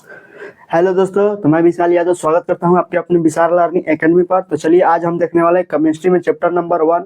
Hello दोस्तों, तो मैं विशाल यादव स्वागत करता हूं आपके अपने विशाल लर्निंग एकेडमी पर। तो चलिए आज हम देखने वाले केमिस्ट्री में चैप्टर नंबर 1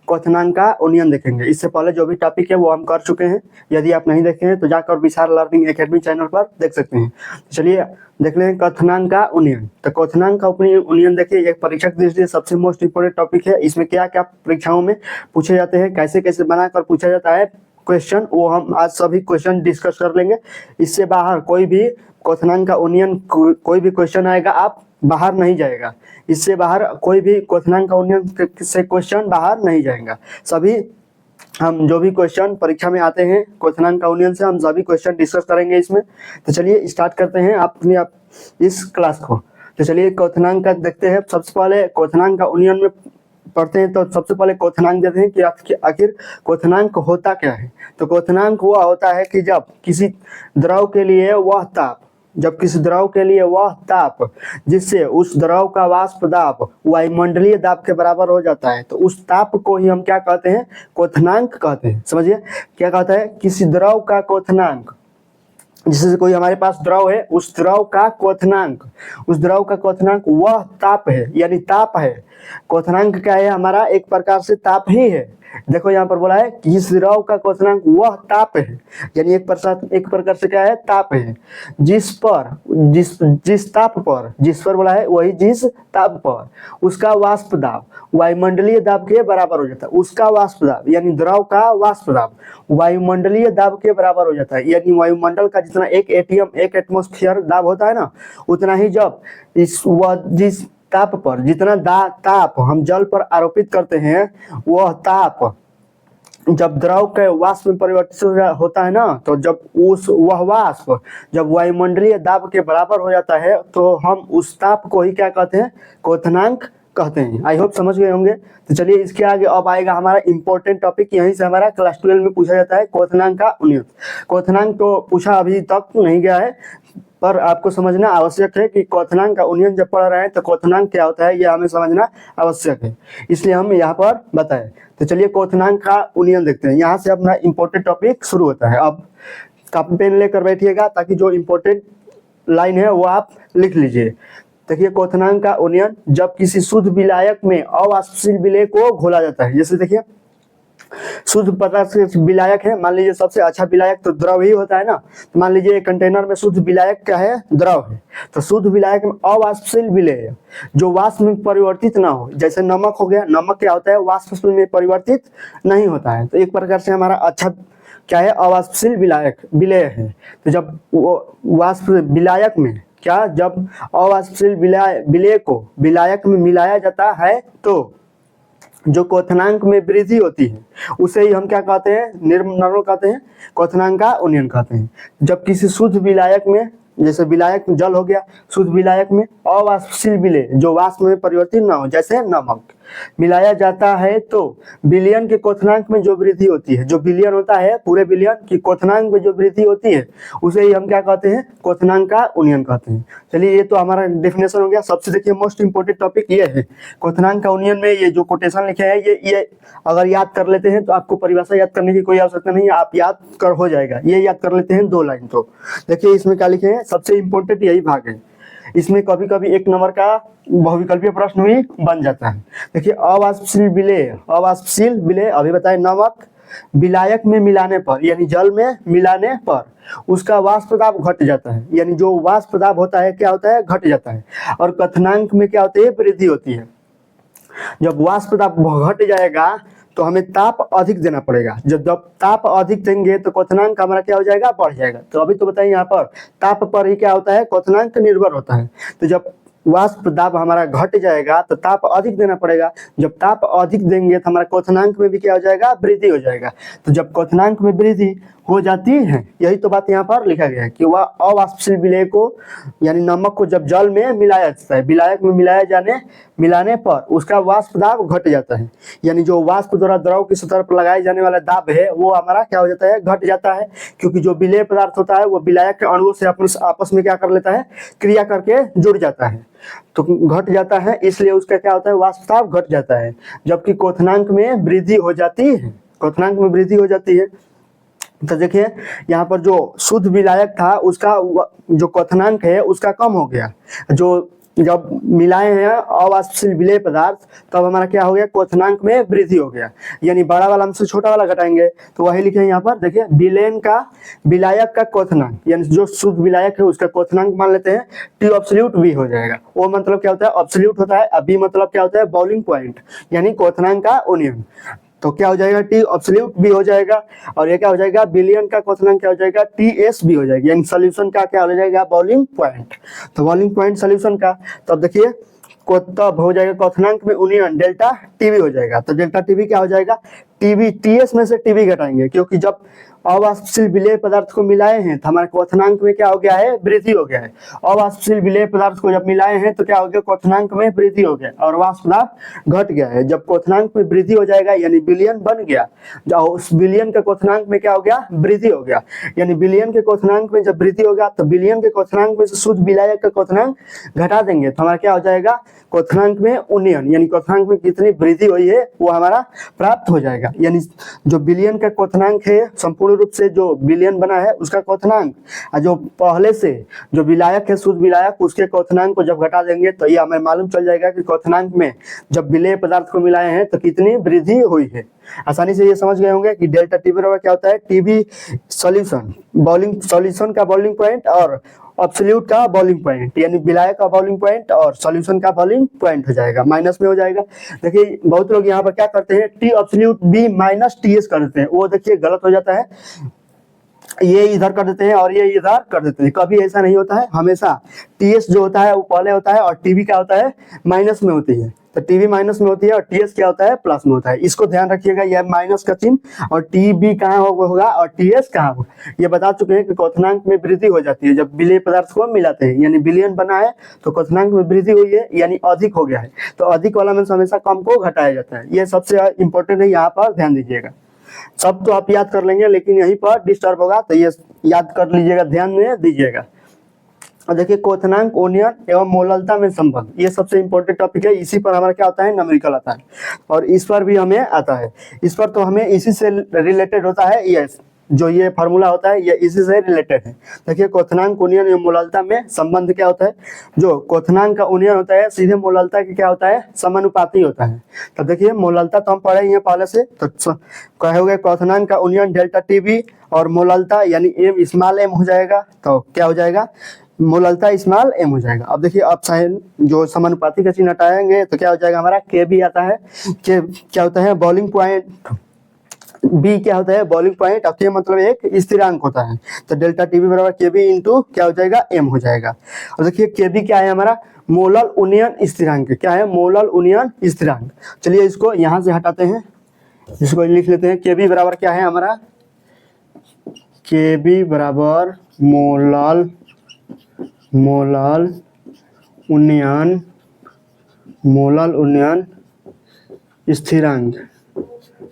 क्वथनांक का यूनियन देखेंगे। इससे पहले जो भी टॉपिक है वो हम कर चुके हैं। यदि आप नहीं देखे हैं तो जाकर विशाल लर्निंग एकेडमी चैनल पर देख सकते हैं। तो चलिए देख लें क्वथनांक का यूनियन। तो क्वथनांक का यूनियन देखिए, एक परीक्षा की दृष्टि से सबसे मोस्ट इंपोर्टेंट टॉपिक है। इसमें क्या क्या परीक्षाओं में पूछे जाते हैं, कैसे कैसे बनाकर पूछा जाता है क्वेश्चन, वो हम आज सभी क्वेश्चन डिस्कस कर लेंगे। इससे बाहर कोई भी क्वथनांक का यूनियन कोई भी क्वेश्चन आएगा आप बाहर नहीं जाएगा। इससे बाहर कोई भी क्वथनांक का यूनियन से क्वेश्चन बाहर नहीं जाएगा। सभी हम जो भी क्वेश्चन परीक्षा में आते हैं क्वथनांक का यूनियन से, हम सभी क्वेश्चन डिस्कस करेंगे इसमें। तो चलिए स्टार्ट करते हैं अपनी इस क्लास को। तो चलिए क्वथनांक का देखते हैं। सबसे पहले क्वथनांक का यूनियन में पढ़ते हैं। तो सबसे पहले क्वथनांक देते हैं कि आखिर क्वथनांक होता क्या है। तो क्वथनांक वह होता है कि जब किसी द्रव के लिए वह ताप जिससे उस द्रव का वाष्प दाब वायुमंडलीय दाब के बराबर हो जाता है, तो उस ताप को ही हम क्या कहते हैं, क्वथनांक कहते हैं। समझिए क्या कहता है, किसी द्रव का क्वथनांक, जिससे कोई हमारे पास द्रव है, उस द्रव का क्वथनांक वह ताप है, यानी ताप है। क्वथनांक क्या है हमारा, एक प्रकार से ताप ही है। देखो यहाँ पर बोला है कि इस द्रव का क्वथनांक वह ताप है, यानी एक प्रकार से क्या है, ताप है। जिस पर बोला है वही जिस ताप पर उसका वाष्प दाब वायुमंडलीय दाब के बराबर हो जाता है। उसका वाष्प दाब यानी द्रव का वाष्प दाब वायुमंडलीय दाब के बराबर हो जाता है। यानी वायुमंडल का जितना एक एटमॉस्फेयर दाब होता है ना, उतना ही जब जिस ताप पर जितना ताप हम जल पर आरोपित करते हैं, वह ताप जब द्रव के वाष्प में परिवर्तित होता है ना, तो जब वह वाष्प जब वायुमंडलीय दाब के बराबर हो जाता है, तो हम उस ताप को ही क्या कहते हैं, क्वथनांक कहते हैं। आई होप समझ गए होंगे। तो चलिए इसके आगे अब आएगा हमारा इंपॉर्टेंट टॉपिक। यहीं से हमारा क्लास 12 में पूछा जाता है क्वथनांक का यूनियन। क्वथनांक तो पूछा अभी तक नहीं गया है, पर आपको समझना आवश्यक है कि क्वथनांक का यूनियन जब पढ़ रहे हैं तो क्वथनांक क्या होता है ये हमें समझना आवश्यक है, इसलिए हम यहाँ पर बताएं। तो चलिए क्वथनांक का यूनियन देखते हैं। यहाँ से अपना इंपॉर्टेंट टॉपिक शुरू होता है। अब कॉपी पेन लेकर बैठिएगा ताकि जो इंपॉर्टेंट लाइन है वो आप लिख लीजिए। देखिए क्वथनांक का यूनियन, जब किसी शुद्ध विलायक में अवाष्पशील विलेय को घोला जाता है। जैसे देखिए शुद्ध प्रकार से विलायक है, मान लीजिए सबसे अच्छा विलायक तो द्रव ही होता है ना। तो मान लीजिए एक कंटेनर में शुद्ध विलायक क्या है, द्रव है। तो शुद्ध विलायक में अवाष्पशील विलेय जो वाष्प में परिवर्तित ना हो, जैसे नमक हो गया। नमक क्या होता है, वाष्प में परिवर्तित नहीं होता है। तो एक प्रकार से हमारा अच्छा क्या है, अवाष्पशील विलेय है। तो जब वाष्प विलायक में क्या, जब अवाष्पशील विलेय को विलायक में मिलाया जाता है, तो जो क्वथनांक में वृद्धि होती है उसे ही हम क्या कहते हैं, नॉर्मल कहते हैं, क्वथनांक का यूनियन कहते हैं। जब किसी शुद्ध विलायक में, जैसे विलायक में जल हो गया, शुद्ध विलायक में अवाष्पशील विलेय जो वाष्प में परिवर्तित ना हो, जैसे नमक, मिलाया जाता है, तो विलयन के क्वथनांक में जो वृद्धि होती है, जो विलयन होता है पूरे विलयन की क्वथनांक में जो वृद्धि होती है, उसे ही हम क्या कहते हैं, क्वथनांक का यूनियन कहते हैं। चलिए ये तो हमारा डेफिनेशन हो गया। सबसे देखिए मोस्ट इंपोर्टेंट टॉपिक ये है क्वथनांक का यूनियन में। ये जो कोटेशन लिखे हैं ये अगर याद कर लेते हैं तो आपको परिभाषा याद करने की कोई आवश्यकता नहीं है, आप याद कर हो जाएगा। ये याद कर लेते हैं 2 लाइन। तो देखिए इसमें क्या लिखे हैं, सबसे इंपॉर्टेंट यही भाग है। इसमें कभी कभी 1 नंबर का बहुविकल्पीय प्रश्न भी बन जाता है। देखिए अवाष्पशील विलेय अभी बताए, नमक विलायक में मिलाने पर यानी जल में मिलाने पर उसका वाष्प दाब घट जाता है। यानी जो वाष्प दाब होता है क्या होता है, घट जाता है। और क्वथनांक में क्या होती है, वृद्धि होती है। जब वाष्प दाब घट जाएगा तो हमें ताप अधिक देना पड़ेगा। जब ताप अधिक देंगे तो क्वथनांक हमारा क्या हो जाएगा, बढ़ जाएगा। तो अभी तो बताइए यहाँ पर ताप पर ही क्या होता है, क्वथनांक निर्भर होता है। तो जब वाष्प दाब हमारा घट जाएगा तो ताप अधिक देना पड़ेगा। जब ताप अधिक देंगे तो हमारा क्वथनांक में भी क्या हो जाएगा, वृद्धि हो जाएगा। तो जब क्वथनांक में वृद्धि हो जाती है, यही तो बात यहाँ पर लिखा गया है कि वह अवाष्पशील विलेय को यानी नमक को जब जल में मिलाया जाता है, विलायक में मिलाने पर उसका वाष्प दाब घट जाता है। यानी जो वाष्प द्वारा द्रव की सतह पर लगाए जाने वाला दाब है वो हमारा क्या हो जाता है, घट जाता है। क्योंकि जो विलेय पदार्थ होता है वो विलायक के अणुओं से आपस में क्या कर लेता है, क्रिया करके जुड़ जाता है, तो घट जाता है। इसलिए उसका क्या होता है, वाष्प दाब घट जाता है। जबकि क्वथनांक में वृद्धि हो जाती है, तो देखिए यहाँ पर जो शुद्ध विलायक था उसका जो क्वथनांक है उसका कम हो गया, जो जब मिलाए हैं अवाष्पशील विलेय पदार्थ तब हमारा क्या हो गया, क्वथनांक में वृद्धि हो गया, यानी बड़ा वाला हमसे छोटा वाला घटाएंगे तो वही लिखे यहाँ पर। देखिए विलेन का विलायक का क्वथनांक यानी जो शुद्ध विलायक है उसका क्वथनांक मान लेते हैं टी एब्सोल्यूट बी हो जाएगा। वो मतलब क्या होता है, एब्सोल्यूट होता है, अब बी मतलब क्या होता है, बॉइलिंग पॉइंट यानी क्वथनांक का ओनियन। तो क्या हो जाएगा, टी एब्सोल्यूट भी हो जाएगा, और ये क्या हो जाएगा, बिलियन का क्वथनांक क्या हो जाएगा, टी एस भी हो जाएगा, यानी सॉल्यूशन का क्या हो जाएगा, बॉइलिंग पॉइंट। तो बॉइलिंग पॉइंट सॉल्यूशन का, तब देखिए तब हो जाएगा क्वथनांक में यूनियन डेल्टा टीवी हो जाएगा। तो डेल्टा टीवी क्या हो जाएगा, टीवी टीएस में से टीवी घटाएंगे, क्योंकि जब अवाष्पशील विलेय पदार्थ को मिलाए हैं तो हमारे क्वथनांक में क्या हो गया है, वृद्धि हो गया है। अवाष्पशील विलेय पदार्थ को जब मिलाए हैं तो क्या हो गया, क्वथनांक में वृद्धि हो गया और वाष्प दाब घट गया है। जब क्वथनांक में वृद्धि हो जाएगा यानी बिलियन बन गया, जब उस बिलियन के क्वथनांक में क्या हो गया, वृद्धि हो गया, यानी बिलियन के क्वथनांक में जब वृद्धि हो गया तो बिलियन के क्वथनांक में से शुद्ध विलायक का क्वथनांक घटा देंगे तो हमारा क्या हो जाएगा, क्वथनांक में उन्नयन, यानी क्वथनांक में कितनी वृद्धि हुई है वो हमारा प्राप्त हो जाएगा। यानी जो बिलियन का क्वथनांक है, संपूर्ण रूप से जो बिलियन बना है उसका क्वथनांक, और जो पहले से जो विलायक है शुद्ध विलायक उसके क्वथनांक को जब घटा देंगे तो ये हमें मालूम चल जाएगा कि क्वथनांक में जब विलेय पदार्थ को मिलाए हैं तो कितनी वृद्धि हुई है। आसानी से ये समझ गए होंगे कि डेल्टा टी बराबर क्या होता है, टीबी सॉल्यूशन बॉइलिंग सॉल्यूशन का बॉइलिंग पॉइंट और एब्सोल्यूट का बॉइलिंग पॉइंट, यानी विलायक का बॉइलिंग पॉइंट और सॉल्यूशन का बॉइलिंग पॉइंट हो जाएगा, माइनस में हो जाएगा। देखिए बहुत लोग यहाँ पर क्या करते हैं, T absolute B minus T S कर देते हैं, वो देखिए गलत हो जाता है, ये इधर कर देते हैं और ये इधर कर देते हैं, कभी ऐसा नहीं होता है, हमेशा टीएस जो होता है वो पहले होता है और टीबी क्या होता है, माइनस में होती है। तो टीबी माइनस में होती है और टीएस क्या होता है, प्लस में होता है। इसको ध्यान रखिएगा, यह माइनस का चिन्ह और टीबी कहाँ होगा और टीएस कहाँ होगा। ये बता चुके हैं कि क्वथनांक में वृद्धि हो जाती है जब विलेय पदार्थ को मिलाते हैं, यानी बिलियन बना है तो क्वथनांक में वृद्धि हुई है यानी अधिक हो गया है, तो अधिक वाला में हमेशा कम को घटाया जाता है। यह सबसे इंपॉर्टेंट है, यहाँ पर ध्यान दीजिएगा। सब तो आप याद कर लेंगे लेकिन यहीं पर डिस्टर्ब होगा तो ये याद कर लीजिएगा, ध्यान में दीजिएगा। और देखिए क्वथनांक, ओनियन एवं मोललता में संबंध, ये सबसे इंपॉर्टेंट टॉपिक है, इसी पर हमारा क्या होता है, न्यूमेरिकल आता है और इस पर भी हमें आता है। इस पर तो हमें इसी से रिलेटेड होता है, ये जो ये फार्मूला होता है ये इसी से रिलेटेड है। देखिए क्वथनांक, ओनियन एवं मोललता में संबंध क्या होता है, जो क्वथनांक का ओनियन होता है सीधे मोललता के क्या होता है, समानुपाती होता है। तब देखिए मोललता तो हम पढ़े ही हैं पहले से, तो कहोगे क्वथनांक का ओनियन डेल्टा टीबी और मोललता यानी एम स्मॉल एम हो जाएगा, तो क्या हो जाएगा, मोललता स्मॉल एम हो जाएगा। अब देखिए अब साइन जो समानुपाती का चिन्ह हटाएंगे तो क्या हो जाएगा, हमारा के भी आता है, के क्या होता है, बॉइलिंग पॉइंट, बी क्या होता है, बॉइलिंग पॉइंट, और के मतलब एक स्थिरांक होता है। तो डेल्टा टीबी बराबर के बी इंटू क्या हो जाएगा, एम हो जाएगा। और देखिए के बी क्या है, हमारा मोलल उन्नयन स्थिरांक, क्या है, मोलल उन्नयन स्थिरांक। चलिए इसको यहाँ से हटाते हैं, इसको लिख लेते हैं, के बी बराबर क्या है हमारा, के बी बराबर मोलल उन्नयन स्थिरांक।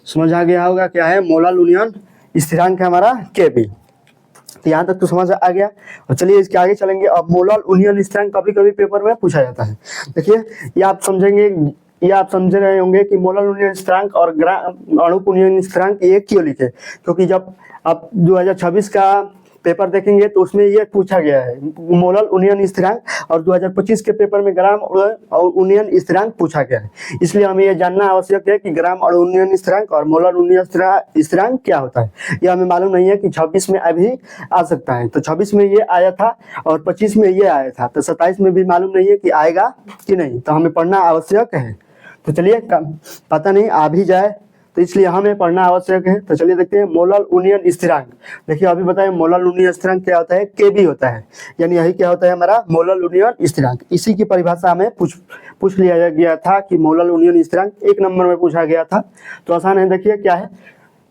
समझ आ गया होगा क्या है, मोलल उन्नयन स्थिरांक है हमारा के बी। तो यहाँ तक तो समझ आ गया। और चलिए इसके आगे चलेंगे। अब मोलल उन्नयन स्थिरांक कभी कभी पेपर में पूछा जाता है। देखिए ये आप समझेंगे, ये आप समझ रहे होंगे कि मोलल उन्नयन स्थिरांक और अणुक उन्नयन स्थिरांक एक क्यों लिखे, क्योंकि जब आप 2026 का पेपर देखेंगे तो उसमें ये पूछा गया है मोलल उन्नयन स्थिरांक, और 2025 के पेपर में ग्राम और उन्नयन स्थिरांक पूछा गया है। इसलिए हमें यह जानना आवश्यक है कि ग्राम और उन्नयन स्थिरांक और मोलल उन्नयन स्थिरांक क्या होता है। यह हमें मालूम नहीं है कि 26 में अभी आ सकता है, तो 26 में ये आया था और 25 में ये आया था, तो 27 में भी मालूम नहीं है कि आएगा कि नहीं, तो हमें पढ़ना आवश्यक है। तो चलिए पता नहीं आ भी जाए तो इसलिए हमें पढ़ना आवश्यक है। तो चलिए देखते हैं मोलल उन्नयन स्थिरांक। देखिए अभी बताएं मोलल उन्नयन स्थिरांक क्या होता है, के बी होता है, यानी यही क्या होता है हमारा मोलल उन्नयन स्थिरांक। इसी की परिभाषा हमें पूछ लिया गया था कि मोलल उन्नयन स्थिरांक 1 नंबर में पूछा गया था। तो आसान है, देखिए क्या है,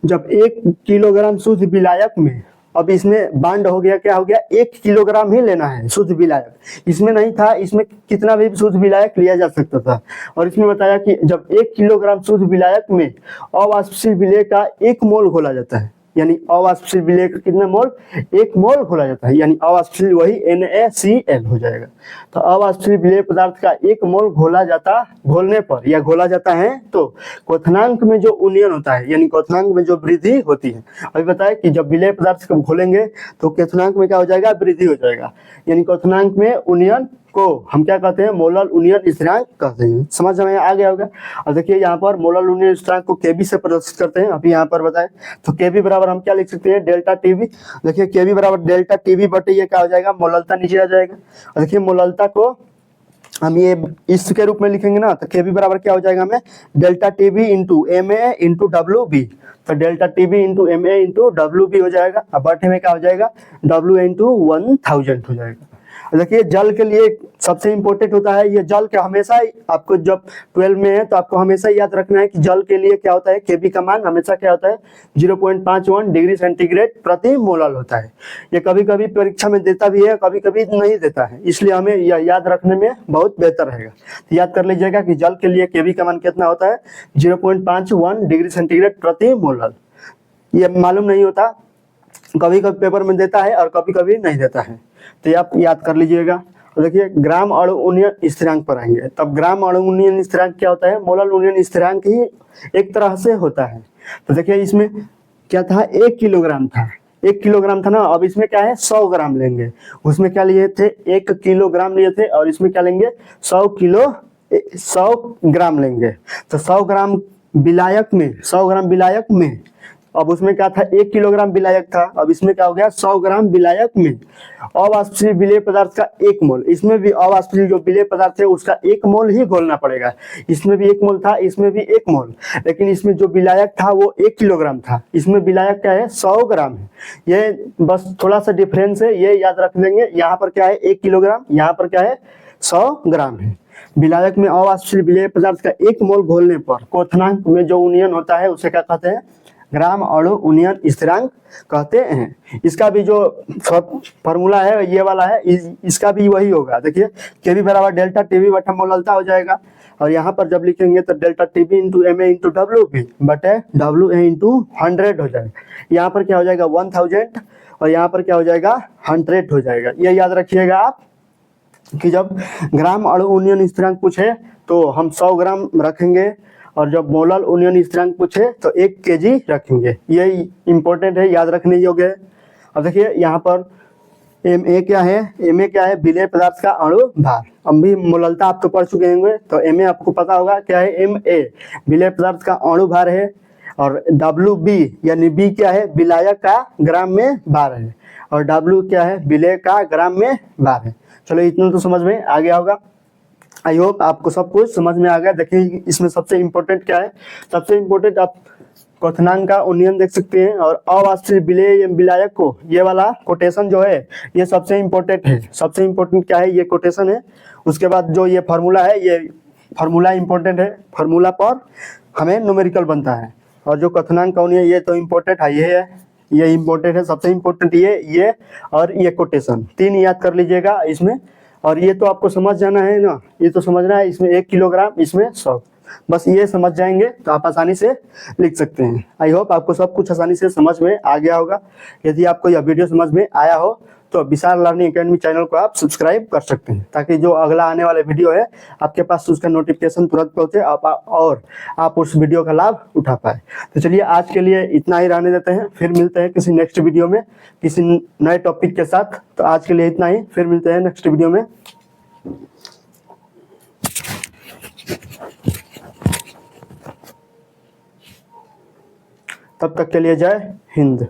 जब 1 किलोग्राम शुद्ध विलायक में, अब इसमें बांड हो गया, क्या हो गया, 1 किलोग्राम ही लेना है शुद्ध विलायक, इसमें नहीं था, इसमें कितना भी शुद्ध विलायक लिया जा सकता था। और इसमें बताया कि जब 1 किलोग्राम शुद्ध विलायक में अवाष्पशील विलेय का 1 मोल घोला जाता है, यानी अवाष्पशील विलेय का कितना मोल, 1 मोल घोला जाता है, यानी अवाष्पशील वही NaCl हो जाएगा। तो अवाष्पशील विलेय पदार्थ का 1 मोल घोलने पर या घोला जाता है तो क्वथनांक में जो उन्नयन होता है, यानी क्वथनांक में जो वृद्धि होती है, अभी बताया कि जब विलेय पदार्थ को घोलेंगे तो क्वथनांक में क्या हो जाएगा, वृद्धि हो जाएगा, यानी क्वथनांक में उन्नयन को हम क्या कहते हैं, मोलल उन्नयन स्थिरांक कहते हैं। समझ में आ गया होगा। और देखिए यहाँ पर मोलल उन्नयन स्थिरांक को केबी से प्रदर्शित करते हैं, अभी यहाँ पर बताएं तो केबी बराबर हम क्या लिख सकते हैं, डेल्टा टीबी। देखिए केबी बराबर डेल्टा टीबी बटे ये क्या हो जाएगा, मोललता नीचे आ जाएगा। और देखिए मोललता को हम ये इस के रूप में लिखेंगे ना, तो केबी बराबर क्या हो जाएगा हमें, delta TB into MA into WB। तो delta TB into MA into WB हो जाएगा। अब बटे में क्या हो जाएगा, W इंटू 1000 हो जाएगा। देखिए जल के लिए सबसे इंपॉर्टेंट होता है ये जल के, हमेशा आपको जब 12 में है तो आपको हमेशा याद रखना है कि जल के लिए क्या होता है, केबी का मान हमेशा क्या होता है, 0.51 डिग्री सेंटीग्रेड प्रति मोलल होता है। ये कभी कभी परीक्षा में देता भी है, कभी कभी नहीं देता है, इसलिए हमें यह याद रखने में बहुत बेहतर रहेगा। तो याद कर लीजिएगा कि जल के लिए केबी का मान कितना होता है, 0.51 डिग्री सेंटीग्रेड प्रति मोलल। ये मालूम नहीं होता, कभी कभी पेपर में देता है और कभी कभी नहीं देता है, तो आप याद कर लीजिएगा। तो देखिए ग्राम अणु उन्नयन स्थिरांक पर आएंगे, तब ग्राम अणु उन्नयन स्थिरांक क्या होता है, मोलल उन्नयन स्थिरांक ही एक तरह से होता है। तो देखिए इसमें क्या था, 1 किलोग्राम था, 1 किलोग्राम था ना, अब इसमें क्या है 100 ग्राम लेंगे। उसमें क्या लिए थे, 1 किलोग्राम लिए थे, और इसमें क्या लेंगे 100 ग्राम लेंगे। तो 100 ग्राम विलायक में, 100 ग्राम विलायक में, अब उसमें क्या था 1 किलोग्राम विलायक था, अब इसमें क्या हो गया 100 ग्राम विलायक में अवाष्पशील विलेय पदार्थ का 1 मोल, इसमें भी अवाष्पशील जो विलेय पदार्थ है उसका 1 मोल ही घोलना पड़ेगा। इसमें भी 1 मोल था, इसमें भी 1 मोल, लेकिन इसमें जो विलायक था वो 1 किलोग्राम था, इसमें विलायक क्या है 100 ग्राम है। ये बस थोड़ा सा डिफरेंस है, ये याद रख लेंगे। यहाँ पर क्या है 1 किलोग्राम, यहाँ पर क्या है 100 ग्राम है। विलायक में अवाष्पशील विलेय पदार्थ का 1 मोल घोलने पर क्वथनांक में जो उन्नयन होता है उसे क्या कहते हैं, ग्राम अणु उन्नयन स्थिरांक कहते हैं। इसका भी जो फॉर्मूला है ये वाला है, इसका भी वही होगा। देखिए केबी बराबर डेल्टा टीबी बटा मोललता हो जाएगा, और यहाँ पर जब लिखेंगे तो delta TB into MA into WB बटे WA इंटू 100 हो जाएगा। यहाँ पर क्या हो जाएगा 1000 और यहाँ पर क्या हो जाएगा 100 हो जाएगा। ये याद रखिएगा आप कि जब ग्राम अणु उन्नयन स्थिरांक पूछे तो हम 100 ग्राम रखेंगे, और जब मोलल उन्नयन स्थिरांक पूछे तो 1 kg रखेंगे। ये इंपॉर्टेंट है, याद रखने योग्य है। अब देखिए यहाँ पर MA क्या है, MA क्या है, विलेय पदार्थ का अणु भार। अब भी मोललता आप तो पढ़ चुके होंगे, तो MA आपको पता होगा क्या है, MA विलेय पदार्थ का अणु भार है, और WB यानी B क्या है, विलायक का ग्राम में भार है, और W क्या है, विलेय का ग्राम में भार है। चलो इतना तो समझ में आ गया होगा। आई होप आपको सब कुछ समझ में आ गया। देखिए इसमें सबसे इम्पोर्टेंट क्या है, सबसे इम्पोर्टेंट आप क्वथनांक का उन्नयन देख सकते हैं, और अवाष्पशील विलेय विलायक को ये वाला कोटेशन जो है ये सबसे इम्पोर्टेंट है। सबसे इम्पोर्टेंट क्या है, ये कोटेशन है। उसके बाद जो ये फार्मूला है, ये फार्मूला इम्पोर्टेंट है, फार्मूला पर हमें न्यूमेरिकल बनता है। और जो क्वथनांक का उन्नयन ये तो इम्पोर्टेंट है, ये इम्पोर्टेंट है, सबसे इम्पोर्टेंट ये और ये कोटेशन 3 याद कर लीजिएगा इसमें। और ये तो आपको समझ जाना है ना, ये तो समझना है, इसमें 1 किलोग्राम, इसमें 100, बस ये समझ जाएंगे तो आप आसानी से लिख सकते हैं। आई होप आपको सब कुछ आसानी से समझ में आ गया होगा। यदि आपको यह वीडियो समझ में आया हो तो विशाल लर्निंग एकेडमी चैनल को आप सब्सक्राइब कर सकते हैं, ताकि जो अगला आने वाले वीडियो है आपके पास उसका नोटिफिकेशन तुरंत पहुंचे और आप उस वीडियो का लाभ उठा पाए। तो चलिए आज के लिए इतना ही रहने देते हैं, फिर मिलते हैं किसी नेक्स्ट वीडियो में किसी नए टॉपिक के साथ। तो आज के लिए इतना ही, फिर मिलते हैं नेक्स्ट वीडियो में। तब तक के लिए जय हिंद।